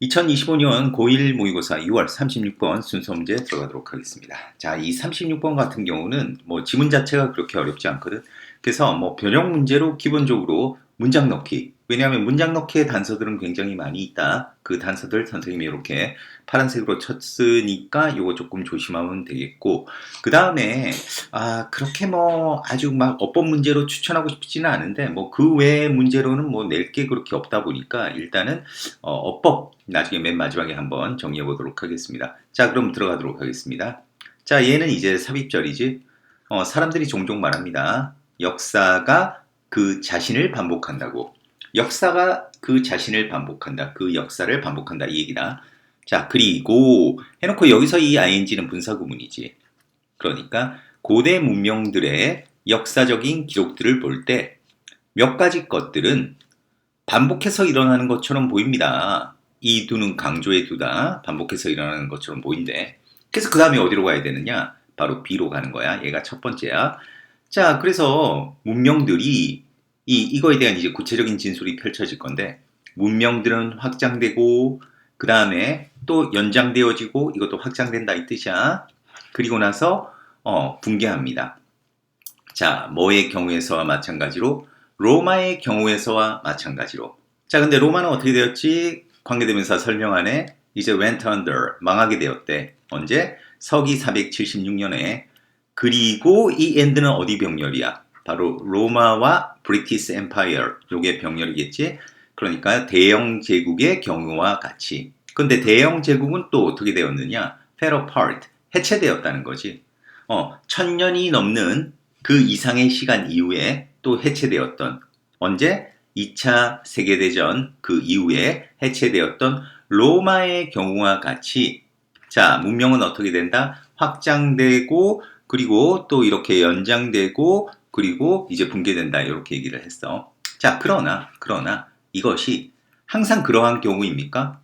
2025년 고1 모의고사 2월 36번 순서 문제 들어가도록 하겠습니다. 자, 이 36번 같은 경우는 뭐 지문 자체가 그렇게 어렵지 않거든. 그래서 뭐 변형 문제로 기본적으로 문장 넣기. 왜냐하면 문장 넣기의 단서들은 굉장히 많이 있다. 그 단서들 선생님이 이렇게 파란색으로 쳤으니까 이거 조금 조심하면 되겠고, 그 다음에 그렇게 뭐 아주 막 어법 문제로 추천하고 싶지는 않은데 뭐 그 외의 문제로는 뭐 낼 게 그렇게 없다 보니까 일단은 어법 나중에 맨 마지막에 한번 정리해 보도록 하겠습니다. 자, 그럼 들어가도록 하겠습니다. 자, 얘는 이제 삽입절이지. 사람들이 종종 말합니다. 역사가 그 자신을 반복한다고. 역사가 그 자신을 반복한다. 그 역사를 반복한다. 이 얘기다. 자, 그리고 해놓고 여기서 이 ing는 분사구문이지. 그러니까 고대 문명들의 역사적인 기록들을 볼 때 몇 가지 것들은 반복해서 일어나는 것처럼 보입니다. 이 두는 강조의 두다. 반복해서 일어나는 것처럼 보인대. 그래서 그 다음에 어디로 가야 되느냐? 바로 B로 가는 거야. 얘가 첫 번째야. 자, 그래서 문명들이 이거에 대한 이제 구체적인 진술이 펼쳐질 건데, 문명들은 확장되고, 그 다음에 또 연장되어지고, 이것도 확장된다 이 뜻이야. 그리고 나서, 붕괴합니다. 자, 뭐의 경우에서와 마찬가지로, 로마의 경우에서와 마찬가지로. 자, 근데 로마는 어떻게 되었지? 관계대명사 설명 안에 이제 went under, 망하게 되었대. 언제? 서기 476년에. 그리고 이 end는 어디 병렬이야? 바로 로마와 브리티시 엠파이어. 요게 병렬이겠지? 그러니까 대영 제국의 경우와 같이. 근데 대영 제국은 또 어떻게 되었느냐? fell apart, 해체되었다는 거지. 1000년이 넘는 그 이상의 시간 이후에 또 해체되었던, 언제? 2차 세계대전 그 이후에 해체되었던 로마의 경우와 같이, 자, 문명은 어떻게 된다? 확장되고, 그리고 또 이렇게 연장되고, 그리고 이제 붕괴된다. 이렇게 얘기를 했어. 자, 그러나 이것이 항상 그러한 경우입니까?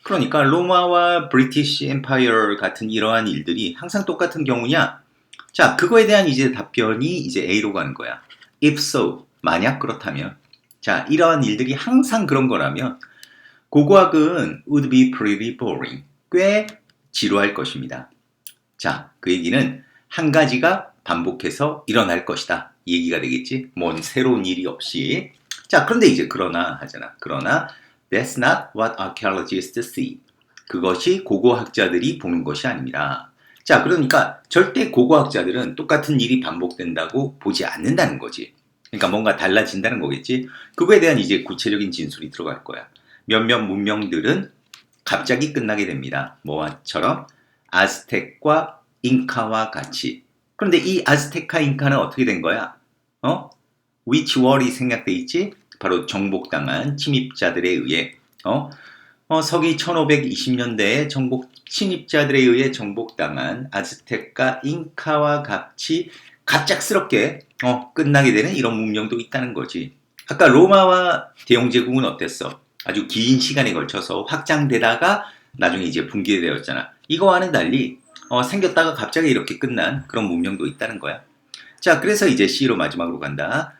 그러니까 로마와 브리티시 엠파이어 같은 이러한 일들이 항상 똑같은 경우냐? 자, 그거에 대한 이제 답변이 이제 A로 가는 거야. If so, 만약 그렇다면. 자, 이러한 일들이 항상 그런 거라면 고고학은 would be pretty boring. 꽤 지루할 것입니다. 자, 그 얘기는 한 가지가 반복해서 일어날 것이다. 이 얘기가 되겠지? 뭔 새로운 일이 없이. 자, 그런데 이제 그러나 하잖아. 그러나 that's not what archaeologists see. 그것이 고고학자들이 보는 것이 아닙니다. 자, 그러니까 절대 고고학자들은 똑같은 일이 반복된다고 보지 않는다는 거지. 그러니까 뭔가 달라진다는 거겠지. 그거에 대한 이제 구체적인 진술이 들어갈 거야. 몇몇 문명들은 갑자기 끝나게 됩니다. 뭐와처럼 아즈텍과 잉카와 같이. 그런데 이 아즈텍과 잉카는 어떻게 된 거야? which war이 생략돼 있지? 바로 정복당한 침입자들에 의해 서기 1520년대에 정복 침입자들에 의해 정복당한 아즈텍과 잉카와 같이 갑작스럽게 끝나게 되는 이런 문명도 있다는 거지. 아까 로마와 대영제국은 어땠어? 아주 긴 시간에 걸쳐서 확장되다가 나중에 이제 붕괴되었잖아. 이거와는 달리 생겼다가 갑자기 이렇게 끝난 그런 문명도 있다는 거야. 자, 그래서 이제 C로 마지막으로 간다.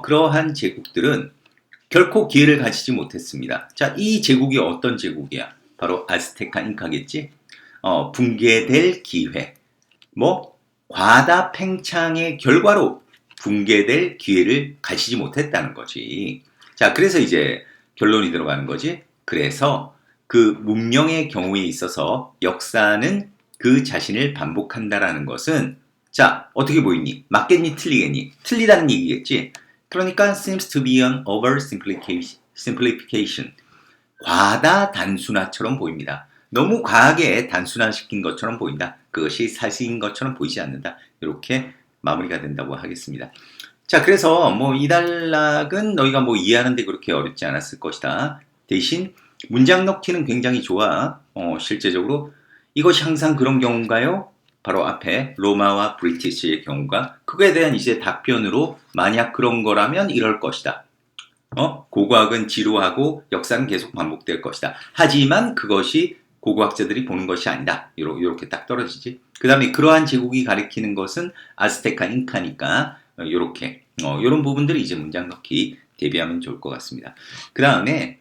그러한 제국들은 결코 기회를 가지지 못했습니다. 자, 이 제국이 어떤 제국이야? 바로 아즈테카 잉카겠지? 붕괴될 기회. 뭐 과다 팽창의 결과로 붕괴될 기회를 가지지 못했다는 거지. 자, 그래서 이제 결론이 들어가는 거지. 그래서 그 문명의 경우에 있어서 역사는 그 자신을 반복한다라는 것은, 자, 어떻게 보이니? 맞겠니? 틀리겠니? 틀리다는 얘기겠지. 그러니까 seems to be an oversimplification. 과다 단순화처럼 보입니다. 너무 과하게 단순화시킨 것처럼 보인다. 그것이 사실인 것처럼 보이지 않는다. 이렇게 마무리가 된다고 하겠습니다. 자, 그래서 뭐 이 단락은 너희가 뭐 이해하는데 그렇게 어렵지 않았을 것이다. 대신 문장 넣기는 굉장히 좋아. 실제적으로 이것이 항상 그런 경우인가요? 바로 앞에 로마와 브리티시의 경우가, 그거에 대한 이제 답변으로 만약 그런 거라면 이럴 것이다. 고고학은 지루하고 역사는 계속 반복될 것이다. 하지만 그것이 고고학자들이 보는 것이 아니다. 이렇게 딱 떨어지지. 그 다음에 그러한 제국이 가리키는 것은 아즈테카 잉카니까 이렇게 이런 부분들이 이제 문장 넣기 대비하면 좋을 것 같습니다. 그 다음에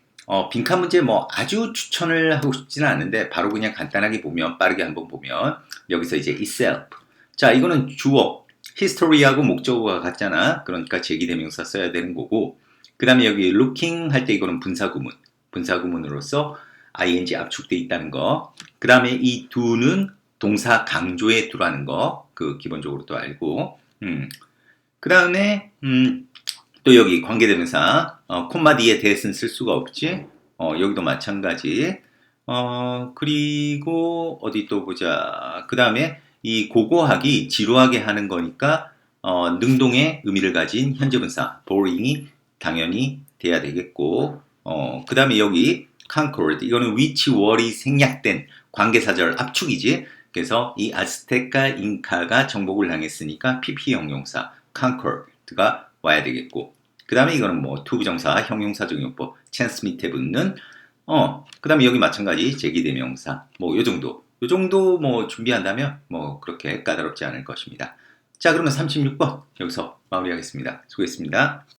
빈칸 문제 뭐 아주 추천을 하고 싶지는 않은데 바로 그냥 간단하게 보면 빠르게 한번 보면 여기서 이제 itself. 자, 이거는 주어, history하고 목적어가 같잖아. 그러니까 제기대명사 써야 되는 거고. 그 다음에 여기 looking 할 때 이거는 분사구문. 분사구문으로서 ing 압축돼 있다는 거. 그 다음에 이 do는 동사 강조에 do라는 거. 그 기본적으로 또 알고. 그 다음에 또 여기 관계대명사 콤마 뒤에 that은 쓸 수가 없지. 여기도 마찬가지. 그리고 어디 또 보자. 그 다음에 이 고고하기 지루하게 하는 거니까 능동의 의미를 가진 현재분사 boring이 당연히 돼야 되겠고. 그 다음에 여기 conquered 이거는 which 월이 생략된 관계사절 압축이지. 그래서 이 아스테카 잉카가 정복을 당했으니까 PP 형용사 conquered가 와야 되겠고. 그 다음에 이거는 뭐 투부정사, 형용사 적용법, 찬스 밑에 붙는 그 다음에 여기 마찬가지 제기대명사 뭐 요 정도 뭐 준비한다면 뭐 그렇게 까다롭지 않을 것입니다. 자, 그러면 36번 여기서 마무리하겠습니다. 수고했습니다.